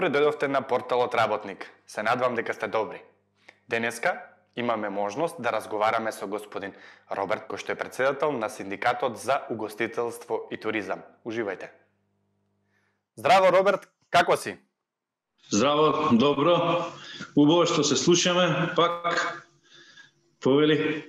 Добре дојдовте на порталот Работник. Се надвам дека сте добри. Денеска имаме можност да разговараме со господин Роберт, кој што е председател на Синдикатот за угостителство и туризам. Уживајте. Здраво, Роберт, како си? Здраво, добро. Убаво што се слушаме, пак повели.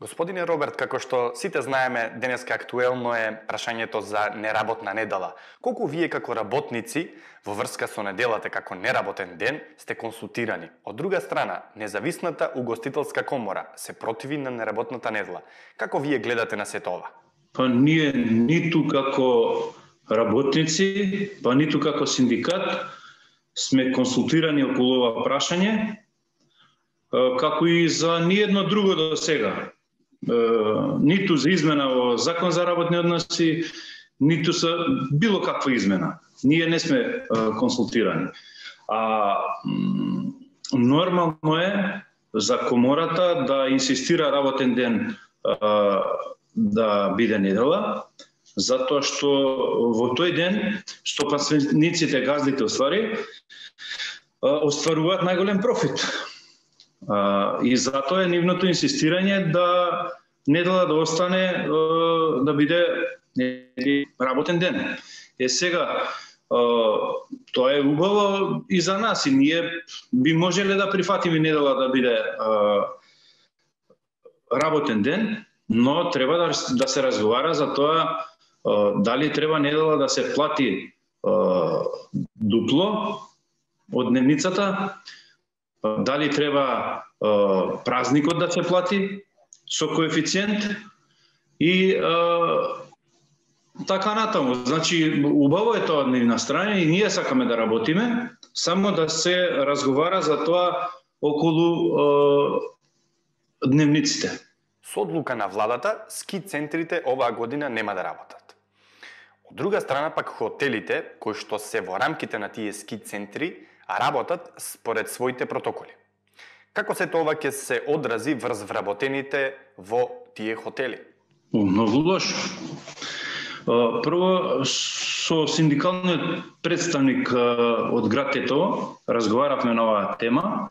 Господине Роберт, како што сите знаеме, денеска актуелно е прашањето за неработна недела. Колку вие како работници во врска со неделата како неработен ден сте консултирани? Од друга страна, Независната угостителска комора се противи на неработната недела. Како вие гледате на сето ова? Па ние ниту како работници, па ниту како синдикат сме консултирани околу ова прашање, како и за ниедно друго до сега. Ниту за измена во Закон за работни односи, ниту за било каква измена. Ние не сме консултирани. Нормално е за комората да инсистира работен ден да биде недела, затоа што во тој ден стопанствениците, газдите остваруваат најголем профит. И затоа е нивното инсистирање да недела да остане да биде работен ден. Сега тоа е убаво и за нас, и ние би можеле да прифатиме недела да биде работен ден, но треба да се разговара за тоа дали треба недела да се плати дупло од дневницата, дали треба празникот да се плати со коефициент и така натаму. Значи, убаво е тоа од нивна страна и ние сакаме да работиме, само да се разговара за тоа околу дневниците. Со одлука на владата, ски центрите оваа година нема да работат. Од друга страна пак хотелите, кои што се во рамките на тие ски центри, работат според своите протоколи. Како се тоа ќе се одрази врз вработените во тие хотели? Многу лошо. Прво, со синдикалниот представник од град Тетово разговаравме на оваа тема.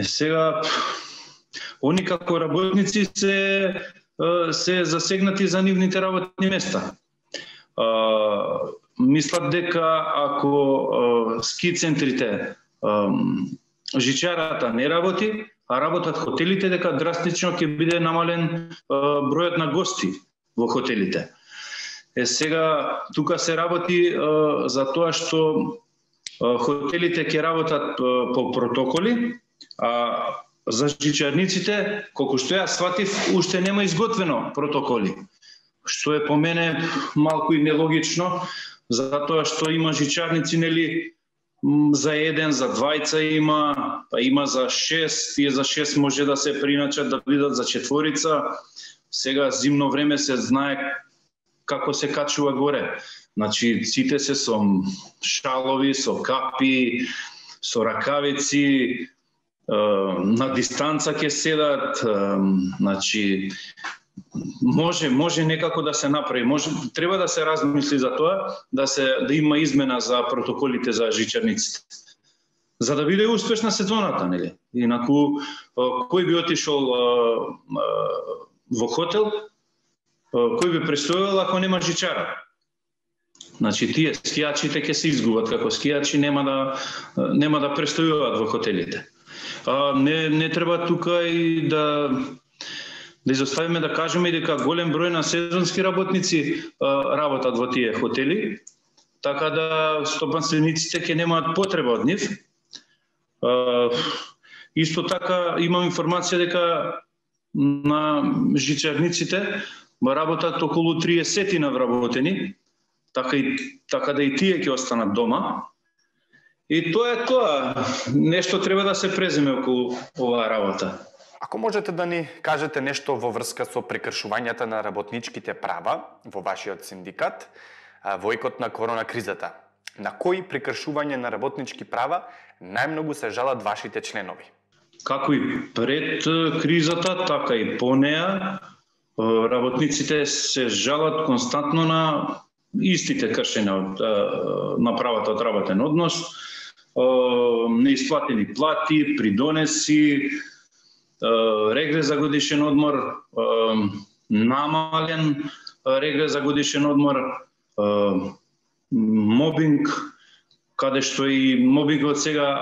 Сега, они како работници се засегнати за нивните работни места. Мислат дека ако ски центрите, жичарата не работи, а работат хотелите, дека драстично ќе биде намален бројот на гости во хотелите. Сега, тука се работи за тоа што хотелите ќе работат по протоколи, а за жичарниците, колку што ја сватив, уште нема изготвено протоколи. Што е по мене малку и нелогично, затоа што има жичарници, нели, за еден, за двајца има, па има за 6, тие за 6 може да се приначат да бидат за 4. Сега зимно време се знае како се качува горе. Значи, сите се со шалови, со капи, со ракавици, на дистанца ќе седат, значи, може некако да се направи, треба да се размисли за тоа, да има измена за протоколите за жичарниците. За да биде успешна сезоната, нели? Инаку, кој би отишол во хотел, кој би престојал ако нема жичара? Значи, тие скијачите ќе се изгубат, како скијачи нема да престојуваат во хотелите. Не треба тука и да изоставиме да кажеме дека голем број на сезонски работници работат во тие хотели, така да стопанствениците ќе немаат потреба од нив. Исто така имам информација дека на жичарниците работат околу 30 на вработени, така да и тие ќе останат дома. И тоа е тоа. Нешто треба да се преземе околу оваа работа. Ако можете да ни кажете нешто во врска со прекршувањата на работничките права во вашиот синдикат во екот на корона кризата, на кои прекршување на работнички права најмногу се жалат вашите членови? Како и пред кризата, така и по неа, работниците се жалат константно на истите кршења на правата од работен однос, неисплатени плати, придонеси, регрес за годишен одмор, намален регрес за годишен одмор, мобинг, каде што и мобингот сега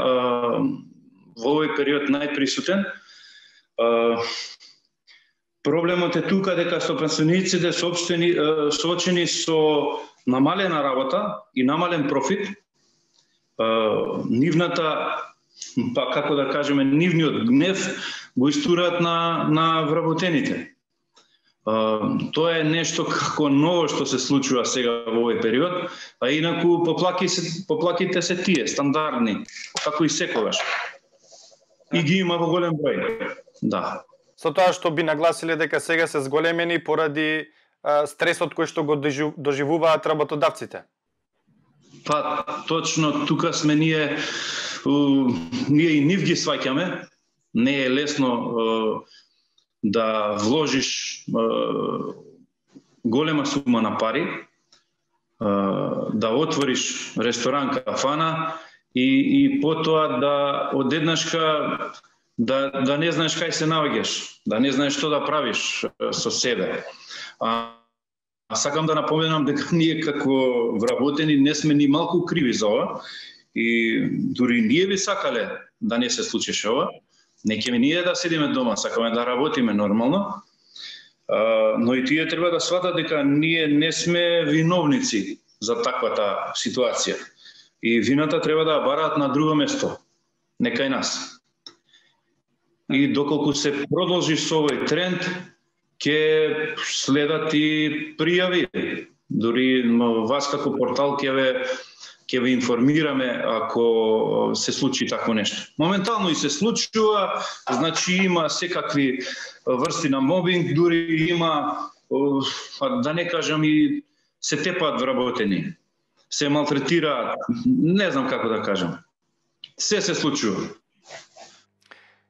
во овој период најприсутен. Проблемот е тука дека со пенсионерите соочени со намалена работа и намален профит, нивната, па како да кажеме, нивниот гнев го истураат на вработените. Тоа е нешто како ново што се случува сега во овој период, а инаку поплаките се тие, стандардни, како и секогаш. И ги има во голем број. Да. Со тоа што би нагласиле дека сега се зголемени поради стресот кој што го доживуваат работодавците? Па, точно тука сме ние и нив ги сваќаме. Не е лесно да вложиш голема сума на пари, да отвориш ресторан, кафана и потоа да одеднашка да не знаеш кај се наоѓаш, да не знаеш што да правиш со себе. Сакам да напоменам дека ние како вработени не сме ни малку криви за ова и дури ние би сакале да не се случише ова. Не ќе ние да седиме дома, сакаме да работиме нормално, но и тие треба да сватат дека ние не сме виновници за таквата ситуација. И вината треба да бараат на друго место, не кај нас. И доколку се продолжи со овој тренд, ќе следат и пријави. Дури вас како портал ќе ви информираме ако се случи такво нешто. Моментално и се случува, значи има секакви врсти на мобинг, дури има, да не кажам, и се тепаат вработени, се малтретираат, не знам како да кажам. Се случува.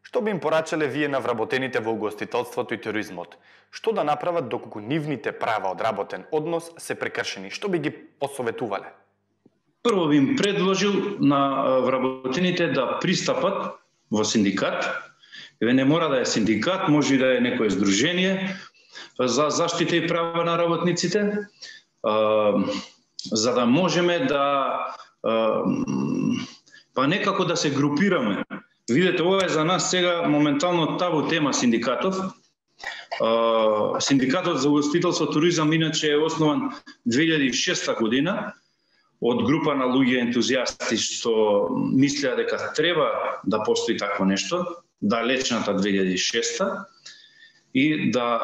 Што би им порачале вие на вработените во угостителството и туризмот? Што да направат доколку нивните права од работен однос се прекршени? Што би ги посоветувале? Прво би им предложил на вработените да пристапат во синдикат. Не мора да е синдикат, може и да е некое здружение за заштита и права на работниците, за да можеме да па некако да се групираме. Видете, ова е за нас сега моментално табу тема синдикатов. Синдикатот за угостителство туризам иначе е основан 2006 година од група на луѓе ентузијасти што мислеа дека треба да постои такво нешто, далечната 2006 и да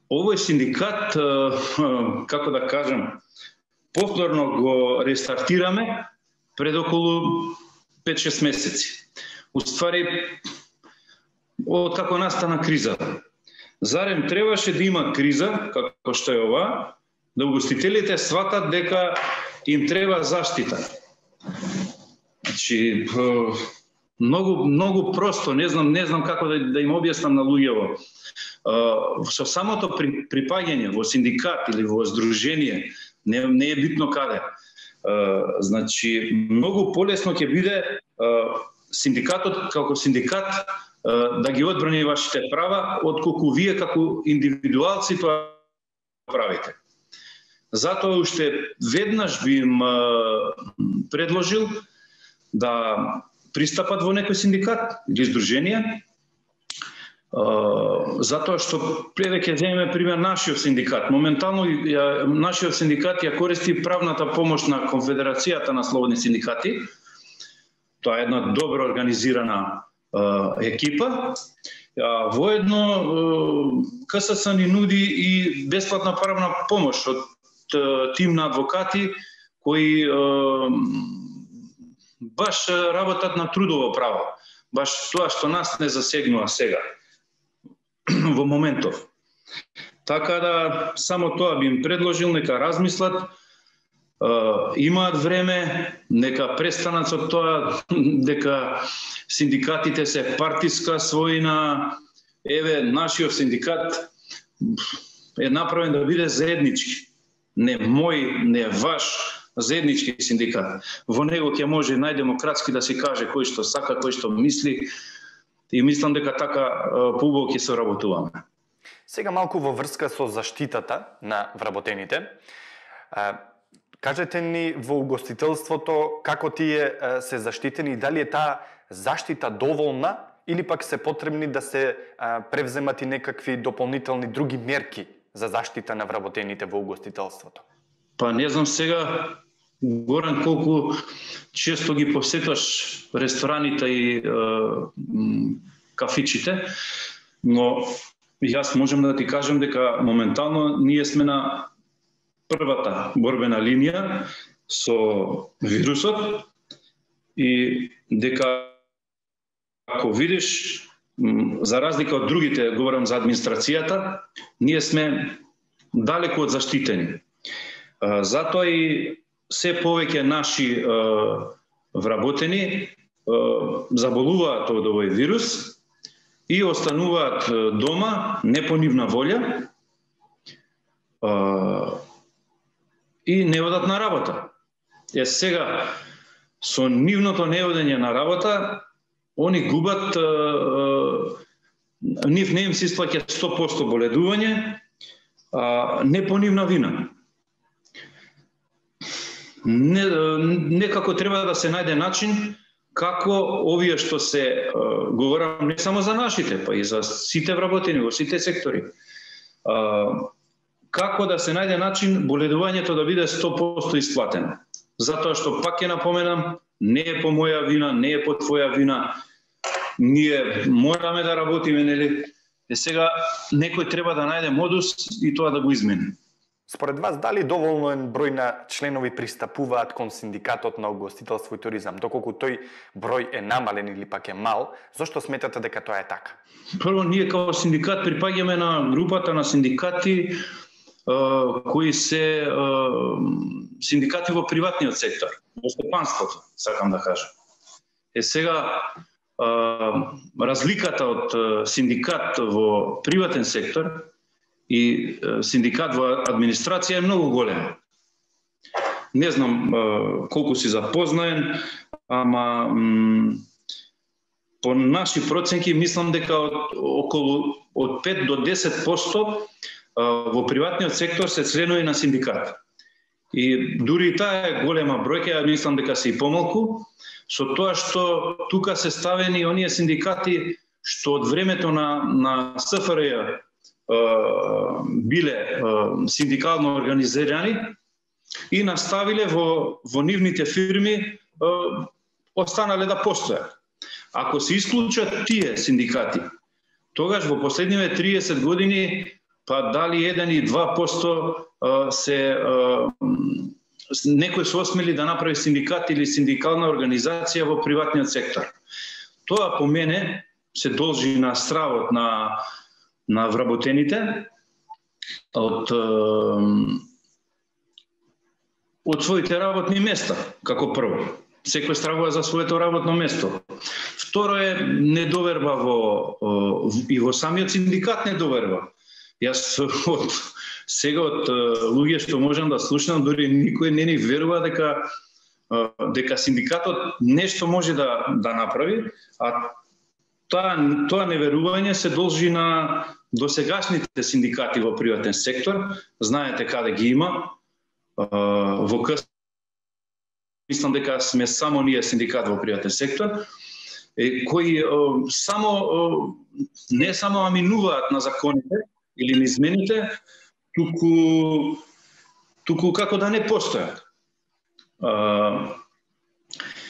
овој синдикат, како да кажам, повторно го рестартираме пред околу 5-6 месеци. Уствари, откако настана криза, зарем требаше да има криза, како што е ова, да угостителите сватат дека им треба заштита. Значи, многу просто, не знам како да им објаснам на луѓето. Со самото припаѓање во синдикат или во здружение, не е битно каде. Значи, многу полесно ќе биде синдикатот како синдикат да ги одбрани вашите права, отколку вие како индивидуалци тоа правите. Затоа уште веднаш би им предложил да пристапат во некој синдикат или здружение, затоа што преве ќе земеме пример нашиот синдикат. Моментално нашиот синдикат ја користи правната помош на Конфедерацијата на слободни синдикати. Тоа е една добро организирана екипа. Воедно КСС ни нуди и бесплатна правна помош од тим на адвокати кои баш работат на трудово право. Баш тоа што нас не засегнува сега, во моментов. Така да, само тоа би им предложил, нека размислат, имаат време, нека престанат со тоа дека синдикатите се партиска својна. Еве, нашиот синдикат е направен да биде заеднички. не мој, не ваш заеднички синдикат. Во него ќе може најдемократски да се каже кој што сака, кој што мисли, и мислам дека така поубаво ќе соработуваме. Сега малку во врска со заштитата на вработените. Кажете ни во угостителството како тие се заштитени и дали е таа заштита доволна или пак се потребни да се превземат и некакви дополнителни други мерки за заштита на вработените во угостителството? Па не знам сега, Горан, колку често ги посетуваш рестораните и кафичите, но јас можам да ти кажам дека моментално ние сме на првата борбена линија со вирусот и дека ако видиш, за разлика од другите, говорам за администрацијата, ние сме далеку од заштитени. Затоа и се повеќе наши вработени заболуваат од овој вирус и остануваат дома не по нивна волја и не одат на работа. Сега, со нивното неодење на работа, они губат, нив не им се исплаќа 100% боледување, не по нивна вина. Некако треба да се најде начин како овие што се, говорам не само за нашите, па и за сите вработени во сите сектори, како да се најде начин боледувањето да биде 100% исплатено. Затоа што, пак ќе напоменам, не е по моја вина, не е по твоја вина, ние мораме да работиме, нели? Сега некој треба да најде модус и тоа да го измени. Според вас, дали доволен број на членови пристапуваат кон синдикатот на угостителство и туризам? Доколку тој број е намален или пак е мал, зошто сметате дека тоа е така? Прво, ние како синдикат припаѓаме на групата на синдикати кои се синдикати во приватниот сектор, во стопанството, сакам да кажам. Сега, разликата од синдикат во приватен сектор и синдикат во администрација е многу голема. Не знам колку си запознаен, ама по наши проценки мислам дека околу од 5 до 10% во приватниот сектор се членови на синдикат. И дури и таа е голема бројка, ја мислам дека се и помалку, со тоа што тука се ставени оние синдикати што од времето на СФРЈ биле синдикално организирани и наставиле во нивните фирми, останале да постојат. Ако се исклучат тие синдикати, тогаш во последниве 30 години па дали 1 и 2% се некој се осмели да направи синдикат или синдикална организација во приватниот сектор. Тоа по мене се должи на стравот на вработените од своите работни места, како прво. Секој стравува за своето работно место. Второ е недоверба и во самиот синдикат недоверба. Јас сега од луѓе што можам да слушнам, дури никој не ни верува дека синдикатот нешто може да направи, а тоа неверување се должи на досегашните синдикати во приватен сектор. Знаете каде ги има. Во КС мислам дека сме само ние синдикат во приватен сектор, кои не само аминуваат на законите или на измените, туку како да не постојат.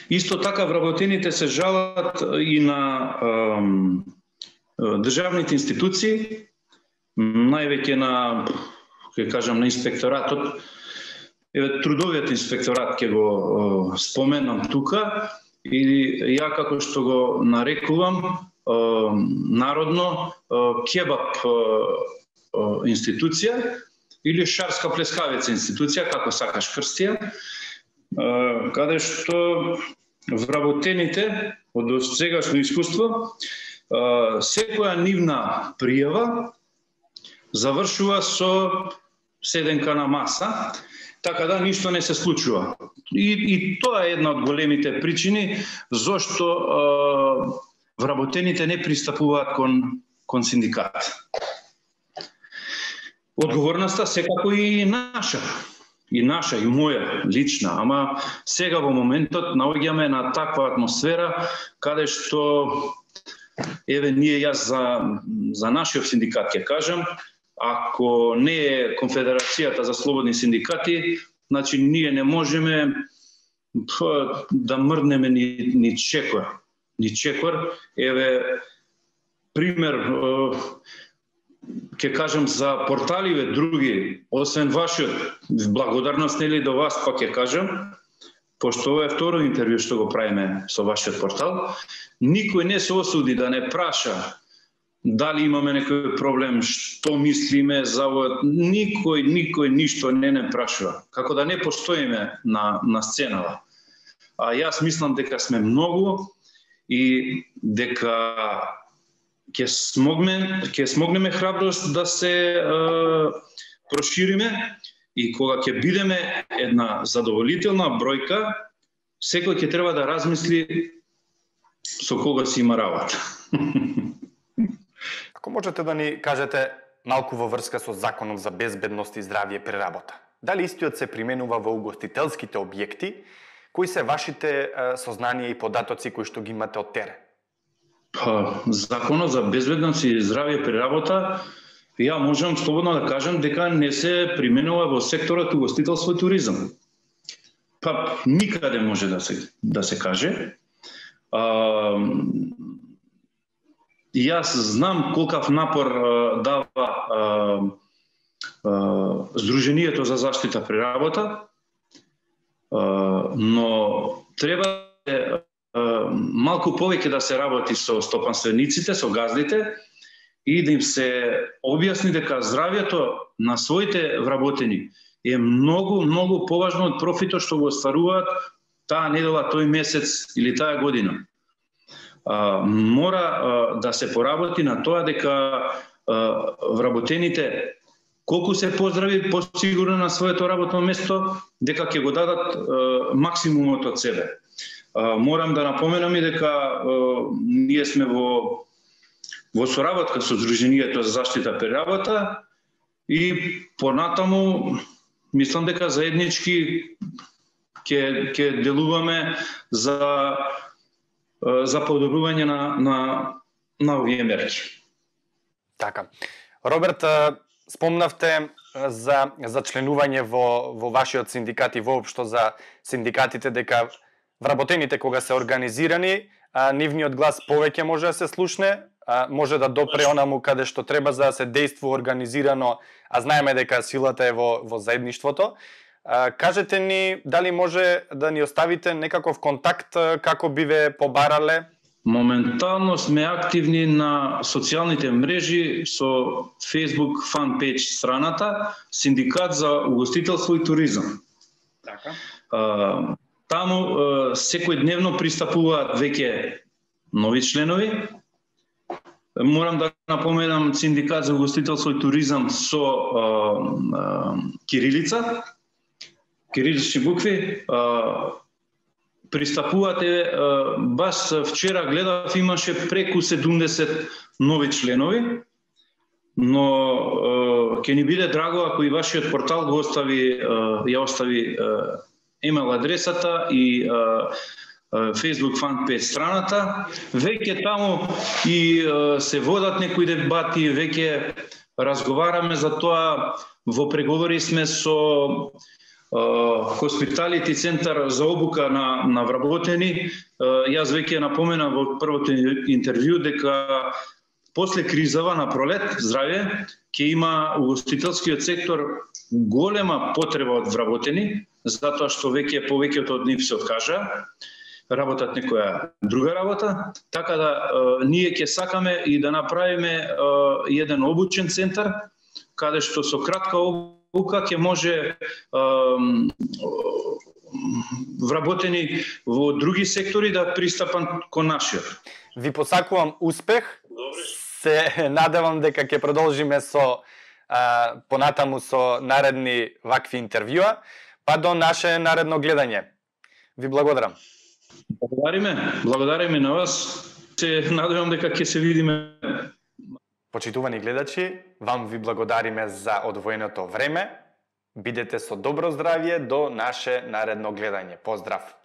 Исто така вработените се жалат и на државните институции, највеќе на инспекторатот. Трудовиот инспекторат ќе го споменам тука, или ја како што го нарекувам народно кебаб институција или шарска плескавица институција, како сакаш крстија, каде што вработените од сегашно искуство, секоја нивна пријава завршува со седенка на маса, така да ништо не се случува. И тоа е една од големите причини зошто вработените не пристапуваат кон синдикат. Одговорноста секако и наша, и моја лична, ама сега во моментот наоѓаме на таква атмосфера каде што еве ние јас за нашиот синдикат ќе кажам, ако не е Конфедерацијата за слободни синдикати, значи ние не можеме да мрднеме ни чекор. Еве пример ќе кажам за порталиве други, освен вашиот, благодарност нели до вас пак ќе кажам, пошто ова е второ интервју што го правиме со вашиот портал, никој не се осуди да не праша дали имаме некој проблем, што мислиме за ова, никој ништо не прашува, како да не постоиме на сценава. А јас мислам дека сме многу и дека ќе смогнеме храброст да се прошириме и кога ќе бидеме една задоволителна бројка, секој ќе треба да размисли со кога си има работа. Ако можете да ни кажете малку во врска со Законот за безбедност и здравје при работа. Дали истиот се применува во угостителските објекти? Кои се вашите сознанија и податоци кои што ги имате од терен? Законот за безбедност и здравје при работа, ја можам слободно да кажам дека не се применува во секторот угостителство и туризам. Никаде може да се каже. Јас знам колкав напор дава Сдруженијето за заштита при работа, но треба малку повеќе да се работи со стопанствениците, со газдите и да им се објасни дека здравјето на своите вработени е многу поважно од профитот што го остваруваат таа недела, тој месец или таа година. Мора да се поработи на тоа дека вработените колку се поздрави, посигурно на своето работно место, дека ќе го дадат максимумот од себе. Морам да напоменам и дека ние сме во соработка со Сдруженијето за заштита при работа и понатаму мислам дека заеднички ќе делуваме за подобрување на овие мерки. Така. Роберт, спомнавте за членување во вашиот синдикат и воопшто за синдикатите, дека вработените кога се организирани, нивниот глас повеќе може да се слушне, може да допре онаму каде што треба за да се действува организирано, а знаеме дека силата е во заедништвото. Кажете ни дали може да ни оставите некаков контакт како би ве побарале? Моментално сме активни на социјалните мрежи со Facebook фан-пејдж страната Синдикат за угостителство и туризам. Така. Таму секојдневно пристапуваат веќе нови членови. Морам да напоменам Синдикат за угостителство и туризам со кирилица, кирилични букви. Пристапувате, баш вчера гледав, имаше преку 70 нови членови, но ќе ни биде драго ако и вашиот портал го ја остави имейл адресата и Facebook фан-пејдж страната. Веќе таму и се водат некои дебати, веќе разговараме за тоа, во преговори сме со Хоспиталити центар за обука на вработени. Јас веќе напомена во првото интервју дека после кризава на пролет, здравје, ќе има угостителскиот сектор голема потреба од вработени, затоа што веќе повеќето од нив се откажа, работат некоја друга работа, така да ние ќе сакаме и да направиме еден обучен центар, каде што со кратка обука ќе може вработени во други сектори да пристапат кон нашиот. Ви посакувам успех. Добре. Се надевам дека ќе продолжиме со понатаму со наредни вакви интервјуа, па до наше наредно гледање. Ви благодарам. Благодариме на вас. Се надевам дека ќе се видиме. Почитувани гледачи, вам ви благодариме за одвоеното време. Бидете со добро здравје до наше наредно гледање. Поздрав!